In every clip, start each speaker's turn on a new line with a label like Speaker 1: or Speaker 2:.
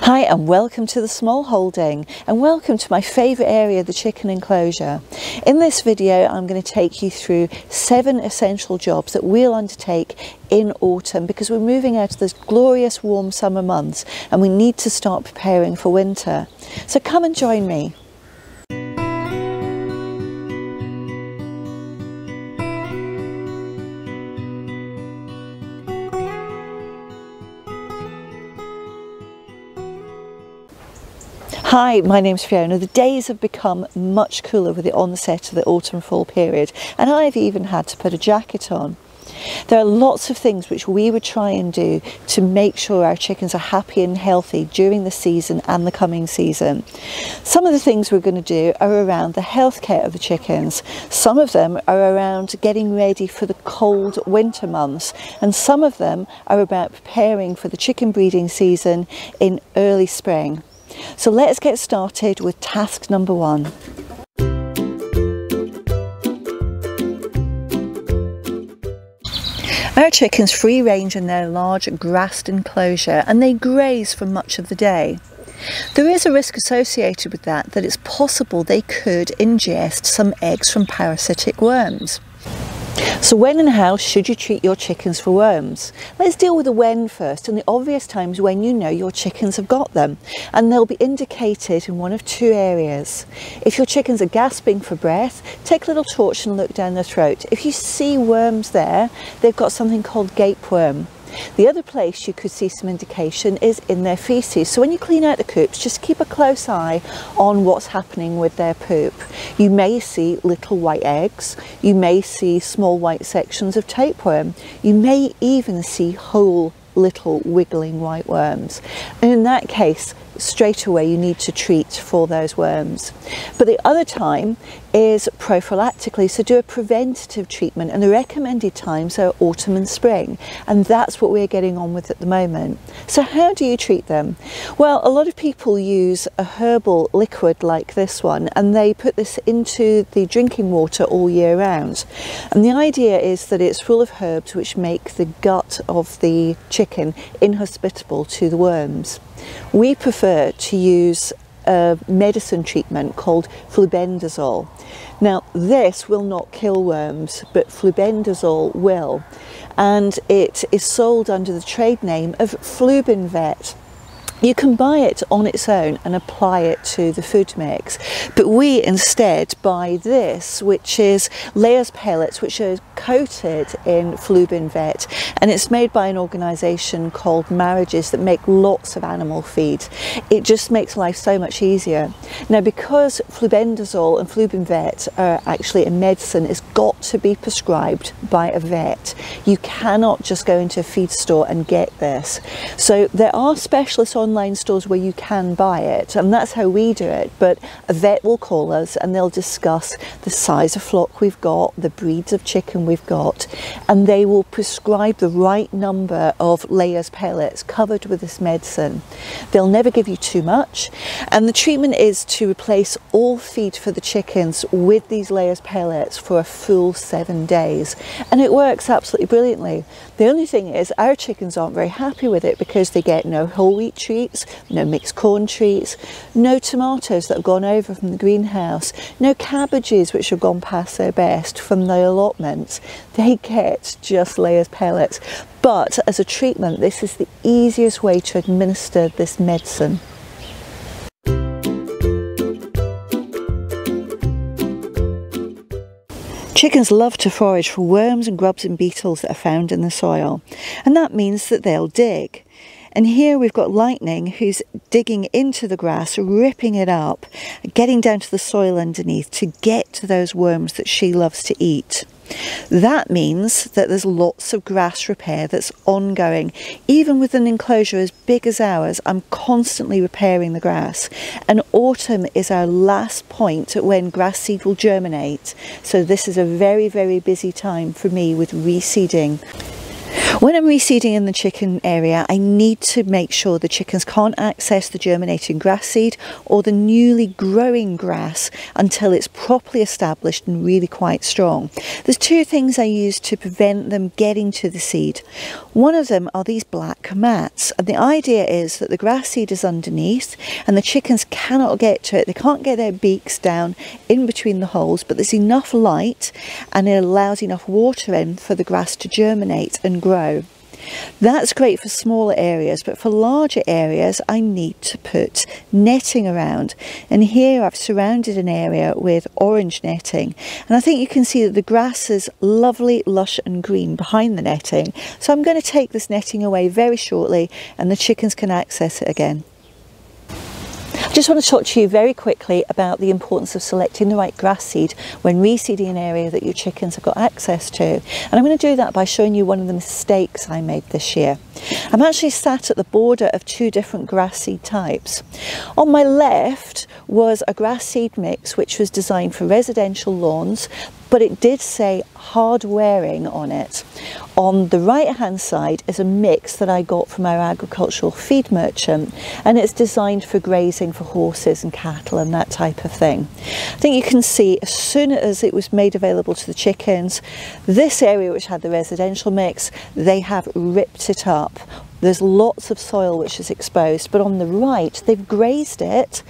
Speaker 1: Hi and welcome to the small holding, and welcome to my favourite area, the chicken enclosure. In this video I'm going to take you through 7 essential jobs that we'll undertake in autumn, because we're moving out of those glorious warm summer months and we need to start preparing for winter. So come and join me. Hi, my name's Fiona. The days have become much cooler with the onset of the autumn-fall period, and I've even had to put a jacket on. There are lots of things which we would try and do to make sure our chickens are happy and healthy during the season and the coming season. Some of the things we're going to do are around the healthcare of the chickens. Some of them are around getting ready for the cold winter months, and some of them are about preparing for the chicken breeding season in early spring. So let's get started with task number 1. Our chickens free range in their large grassed enclosure and they graze for much of the day. There is a risk associated with that it's possible they could ingest some eggs from parasitic worms. So when and how should you treat your chickens for worms? Let's deal with the when first, and the obvious times when you know your chickens have got them, and they'll be indicated in one of 2 areas. If your chickens are gasping for breath, take a little torch and look down their throat. If you see worms there, they've got something called gapeworm. The other place you could see some indication is in their faeces. So when you clean out the coops, just keep a close eye on what's happening with their poop. You may see little white eggs, you may see small white sections of tapeworm, you may even see whole little wiggling white worms. And in that case, straight away you need to treat for those worms. But the other time is prophylactically, so do a preventative treatment, and the recommended times are autumn and spring, and that's what we're getting on with at the moment. So how do you treat them? Well, a lot of people use a herbal liquid like this one, and they put this into the drinking water all year round, and the idea is that it's full of herbs which make the gut of the chicken inhospitable to the worms. We prefer to use a medicine treatment called flubendazole. Now this will not kill worms, but flubendazole will, and it is sold under the trade name of Flubinvet. You can buy it on its own and apply it to the food mix, but we instead buy this, which is layers pellets which are coated in Flubinvet, and it's made by an organisation called Marriages that make lots of animal feed. It just makes life so much easier. Now, because flubendazole and Flubinvet are actually a medicine, it's got to be prescribed by a vet. You cannot just go into a feed store and get this. So there are specialist online stores where you can buy it, and that's how we do it, but a vet will call us and they'll discuss the size of flock we've got, the breeds of chicken we've got, and they will prescribe the right number of layers pellets covered with this medicine. They'll never give you too much, and the treatment is to replace all feed for the chickens with these layers pellets for a full 7 days, and it works absolutely brilliantly. The only thing is our chickens aren't very happy with it because they get no whole wheat treats, no mixed corn treats, no tomatoes that have gone over from the greenhouse, no cabbages which have gone past their best from the allotments. They get just layers pellets. But as a treatment, this is the easiest way to administer this medicine. Chickens love to forage for worms and grubs and beetles that are found in the soil, and that means that they'll dig. And here we've got Lightning, who's digging into the grass, ripping it up, getting down to the soil underneath to get to those worms that she loves to eat. That means that there's lots of grass repair that's ongoing. Even with an enclosure as big as ours, I'm constantly repairing the grass. And autumn is our last point when grass seed will germinate. So this is a very, very busy time for me with reseeding. When I'm reseeding in the chicken area, I need to make sure the chickens can't access the germinating grass seed or the newly growing grass until it's properly established and really quite strong. There's two things I use to prevent them getting to the seed. One of them are these black mats, and the idea is that the grass seed is underneath and the chickens cannot get to it. They can't get their beaks down in between the holes, but there's enough light and it allows enough water in for the grass to germinate and grow. That's great for smaller areas, but for larger areas I need to put netting around, and here I've surrounded an area with orange netting, and I think you can see that the grass is lovely, lush and green behind the netting, so I'm going to take this netting away very shortly and the chickens can access it again. I just want to talk to you very quickly about the importance of selecting the right grass seed when reseeding an area that your chickens have got access to. And I'm going to do that by showing you one of the mistakes I made this year. I'm actually sat at the border of two different grass seed types. On my left was a grass seed mix which was designed for residential lawns, but it did say hard wearing on it. On the right hand side is a mix that I got from our agricultural feed merchant, and it's designed for grazing for horses and cattle and that type of thing. I think you can see as soon as it was made available to the chickens, this area which had the residential mix, they have ripped it up. There's lots of soil which is exposed, but on the right they've grazed it,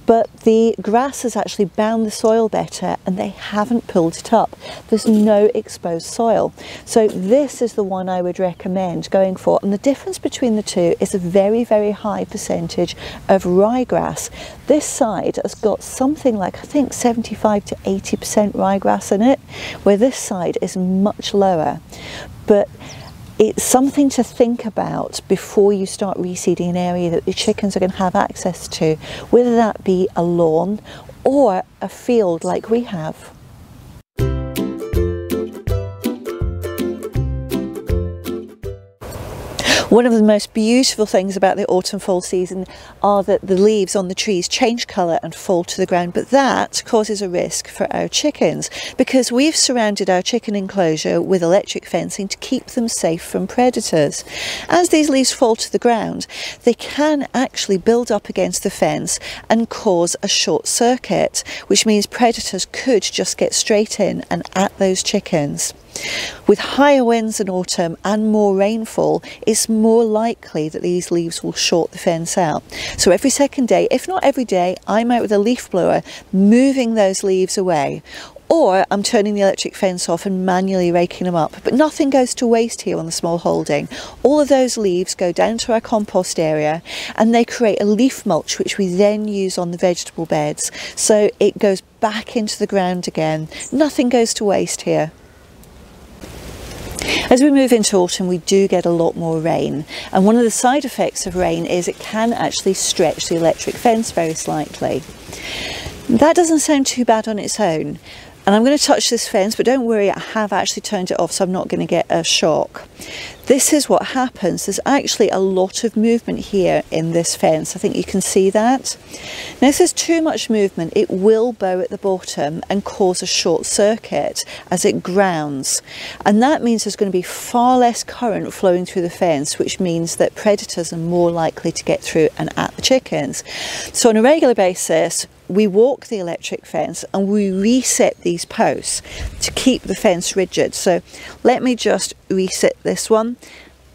Speaker 1: but the grass has actually bound the soil better and they haven't pulled it up. There's no exposed soil. So this is the one I would recommend going for. And the difference between the two is a very, very high percentage of ryegrass. This side has got something like, I think, 75 to 80% ryegrass in it, where this side is much lower. But it's something to think about before you start reseeding an area that your chickens are going to have access to, whether that be a lawn or a field like we have. One of the most beautiful things about the autumn-fall season are that the leaves on the trees change colour and fall to the ground, but that causes a risk for our chickens because we've surrounded our chicken enclosure with electric fencing to keep them safe from predators. As these leaves fall to the ground, they can actually build up against the fence and cause a short circuit, which means predators could just get straight in and at those chickens. With higher winds in autumn and more rainfall, it's more likely that these leaves will short the fence out. So every second day, if not every day, I'm out with a leaf blower moving those leaves away. Or I'm turning the electric fence off and manually raking them up. But nothing goes to waste here on the small holding. All of those leaves go down to our compost area and they create a leaf mulch which we then use on the vegetable beds. So it goes back into the ground again. Nothing goes to waste here. As we move into autumn, we do get a lot more rain, and one of the side effects of rain is it can actually stretch the electric fence very slightly. That doesn't sound too bad on its own, and I'm going to touch this fence, but don't worry, I have actually turned it off, so I'm not going to get a shock. This is what happens. There's actually a lot of movement here in this fence. I think you can see that. Now, if there's too much movement, it will bow at the bottom and cause a short circuit as it grounds. And that means there's going to be far less current flowing through the fence, which means that predators are more likely to get through and at the chickens. So on a regular basis, we walk the electric fence and we reset these posts to keep the fence rigid. So let me just reset this one.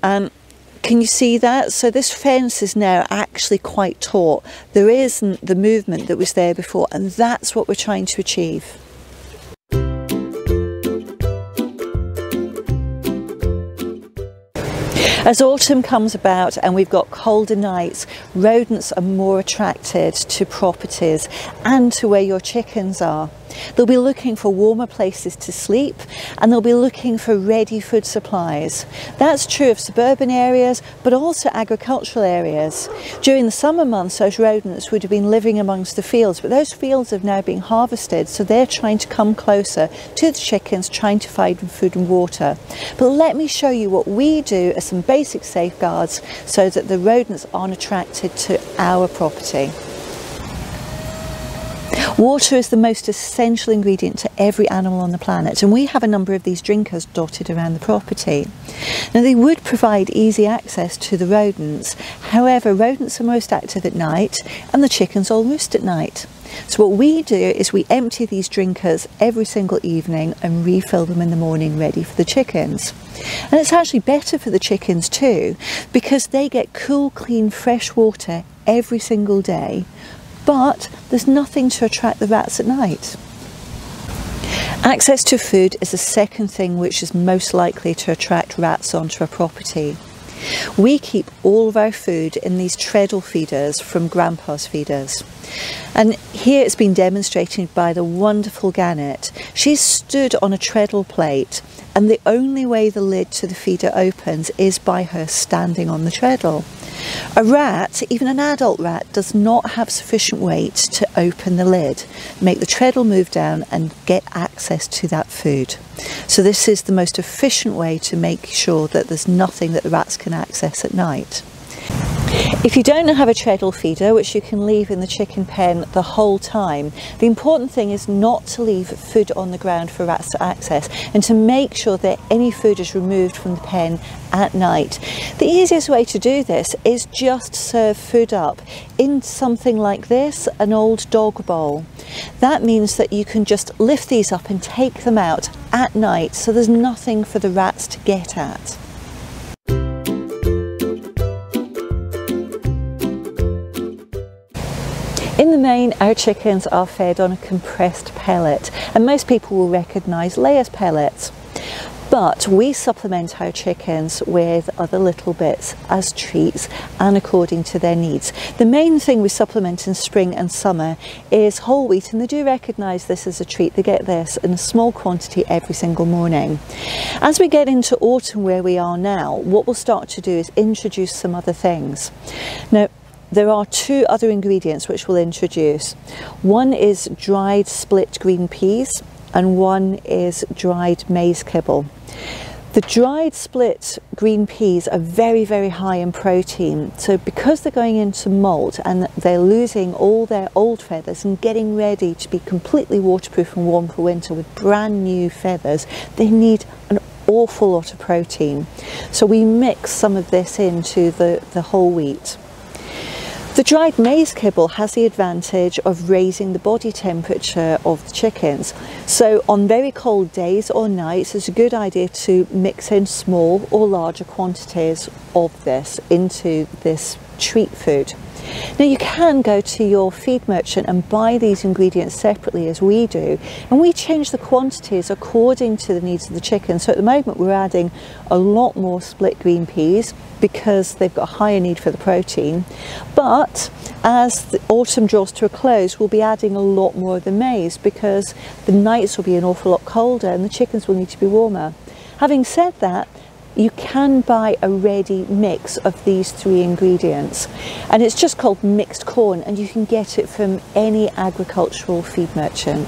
Speaker 1: Can you see that? So this fence is now actually quite taut. There isn't the movement that was there before, and that's what we're trying to achieve. As autumn comes about and we've got colder nights, rodents are more attracted to properties and to where your chickens are. They'll be looking for warmer places to sleep, and they'll be looking for ready food supplies. That's true of suburban areas, but also agricultural areas. During the summer months, those rodents would have been living amongst the fields, but those fields have now been harvested, so they're trying to come closer to the chickens, trying to find them food and water. But let me show you what we do as some basic safeguards so that the rodents aren't attracted to our property. Water is the most essential ingredient to every animal on the planet, and we have a number of these drinkers dotted around the property. Now, they would provide easy access to the rodents. However, rodents are most active at night and the chickens all roost at night. So what we do is we empty these drinkers every single evening and refill them in the morning ready for the chickens. And it's actually better for the chickens too, because they get cool, clean, fresh water every single day, but there's nothing to attract the rats at night. Access to food is the second thing which is most likely to attract rats onto a property. We keep all of our food in these treadle feeders from Grandpa's feeders. And here it's been demonstrated by the wonderful Gannet. She's stood on a treadle plate, and the only way the lid to the feeder opens is by her standing on the treadle. A rat, even an adult rat, does not have sufficient weight to open the lid, make the treadle move down and get access to that food. So this is the most efficient way to make sure that there's nothing that the rats can access at night. If you don't have a treadle feeder, which you can leave in the chicken pen the whole time, the important thing is not to leave food on the ground for rats to access, and to make sure that any food is removed from the pen at night. The easiest way to do this is just serve food up in something like this, an old dog bowl. That means that you can just lift these up and take them out at night, so there's nothing for the rats to get at. In the main, our chickens are fed on a compressed pellet, and most people will recognise layers pellets. But we supplement our chickens with other little bits as treats and according to their needs. The main thing we supplement in spring and summer is whole wheat, and they do recognise this as a treat. They get this in a small quantity every single morning. As we get into autumn where we are now, what we'll start to do is introduce some other things. Now, there are two other ingredients which we'll introduce. One is dried split green peas, and one is dried maize kibble. The dried split green peas are very, very high in protein. So because they're going into molt and they're losing all their old feathers and getting ready to be completely waterproof and warm for winter with brand new feathers, they need an awful lot of protein. So we mix some of this into the whole wheat. The dried maize kibble has the advantage of raising the body temperature of the chickens. So on very cold days or nights, it's a good idea to mix in small or larger quantities of this into this treat food. Now, you can go to your feed merchant and buy these ingredients separately, as we do, and we change the quantities according to the needs of the chicken. So at the moment we're adding a lot more split green peas because they've got a higher need for the protein, but as the autumn draws to a close, we'll be adding a lot more of the maize because the nights will be an awful lot colder and the chickens will need to be warmer. Having said that, you can buy a ready mix of these three ingredients, and it's just called mixed corn, and you can get it from any agricultural feed merchant.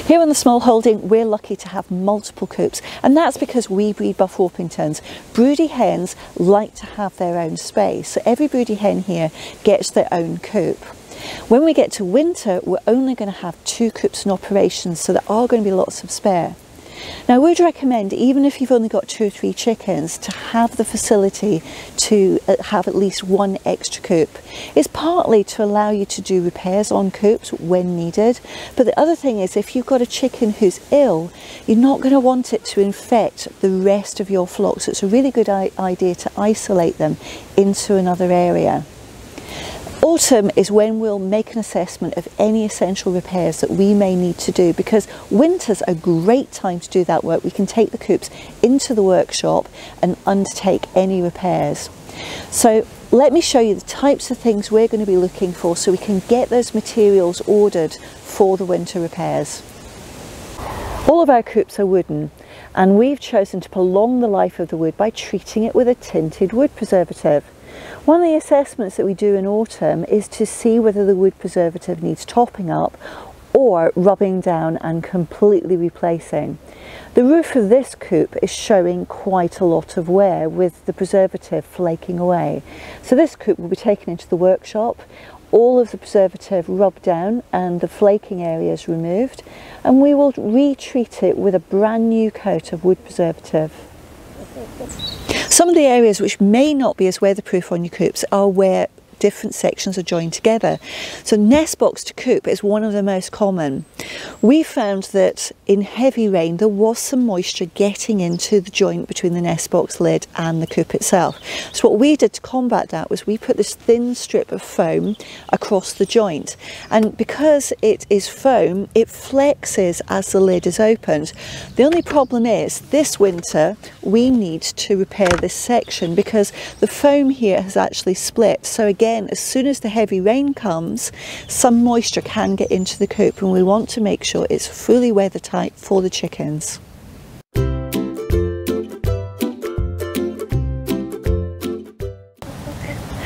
Speaker 1: Here on the small holding, we're lucky to have multiple coops, and that's because we breed Buff Orpingtons. Broody hens like to have their own space, so every broody hen here gets their own coop. When we get to winter, we're only going to have 2 coops in operation, so there are going to be lots of spare. Now, I would recommend, even if you've only got 2 or 3 chickens, to have the facility to have at least 1 extra coop. It's partly to allow you to do repairs on coops when needed, but the other thing is, if you've got a chicken who's ill, you're not going to want it to infect the rest of your flock, so it's a really good idea to isolate them into another area. Autumn is when we'll make an assessment of any essential repairs that we may need to do, because winter's a great time to do that work. We can take the coops into the workshop and undertake any repairs. So let me show you the types of things we're going to be looking for so we can get those materials ordered for the winter repairs. All of our coops are wooden, and we've chosen to prolong the life of the wood by treating it with a tinted wood preservative. One of the assessments that we do in autumn is to see whether the wood preservative needs topping up or rubbing down and completely replacing. The roof of this coop is showing quite a lot of wear with the preservative flaking away. So this coop will be taken into the workshop, all of the preservative rubbed down and the flaking areas removed, and we will retreat it with a brand new coat of wood preservative. Some of the areas which may not be as weatherproof on your coops are where different sections are joined together. So nest box to coop is one of the most common. We found that in heavy rain there was some moisture getting into the joint between the nest box lid and the coop itself. So what we did to combat that was we put this thin strip of foam across the joint, and because it is foam it flexes as the lid is opened. The only problem is this winter we need to repair this section because the foam here has actually split. So again, as soon as the heavy rain comes, some moisture can get into the coop, and we want to make sure it's fully weather tight for the chickens.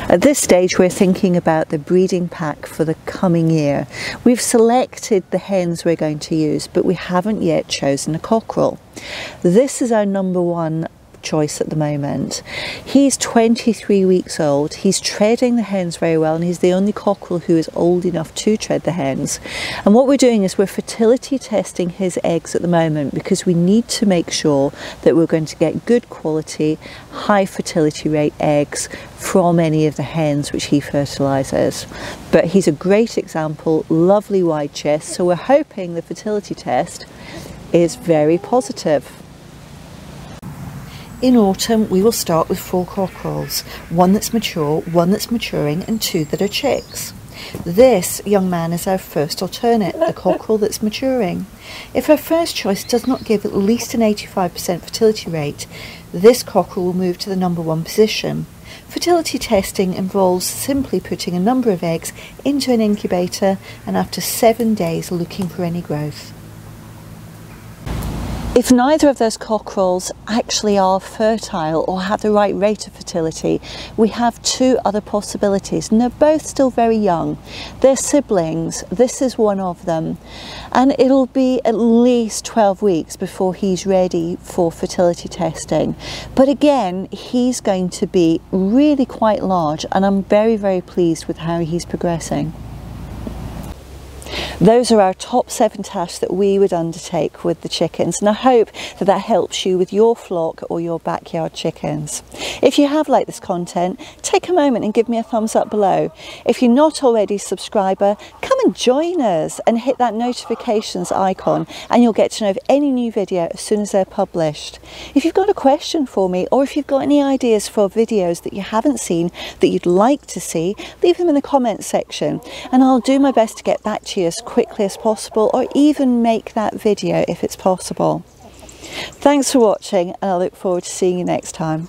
Speaker 1: At this stage we're thinking about the breeding pack for the coming year. We've selected the hens we're going to use, but we haven't yet chosen a cockerel. This is our number one choice at the moment. He's 23 weeks old, he's treading the hens very well, and he's the only cockerel who is old enough to tread the hens. And what we're doing is we're fertility testing his eggs at the moment because we need to make sure that we're going to get good quality, high fertility rate eggs from any of the hens which he fertilizes. But he's a great example, lovely wide chest, so we're hoping the fertility test is very positive. In autumn we will start with 4 cockerels, one that's mature, one that's maturing, and 2 that are chicks. This young man is our first alternate, the cockerel that's maturing. If our first choice does not give at least an 85% fertility rate, this cockerel will move to the number 1 position. Fertility testing involves simply putting a number of eggs into an incubator and after 7 days looking for any growth. If neither of those cockerels actually are fertile or have the right rate of fertility, we have 2 other possibilities, and they're both still very young. They're siblings, this is one of them, and it'll be at least 12 weeks before he's ready for fertility testing. But again, he's going to be really quite large, and I'm very, very pleased with how he's progressing. Those are our top 7 tasks that we would undertake with the chickens, and I hope that that helps you with your flock or your backyard chickens. If you have liked this content, take a moment and give me a thumbs up below. If you're not already a subscriber, come and join us and hit that notifications icon, and you'll get to know of any new video as soon as they're published. If you've got a question for me, or if you've got any ideas for videos that you haven't seen that you'd like to see, leave them in the comments section and I'll do my best to get back to you as quickly as possible, or even make that video if it's possible. Thanks for watching, and I look forward to seeing you next time.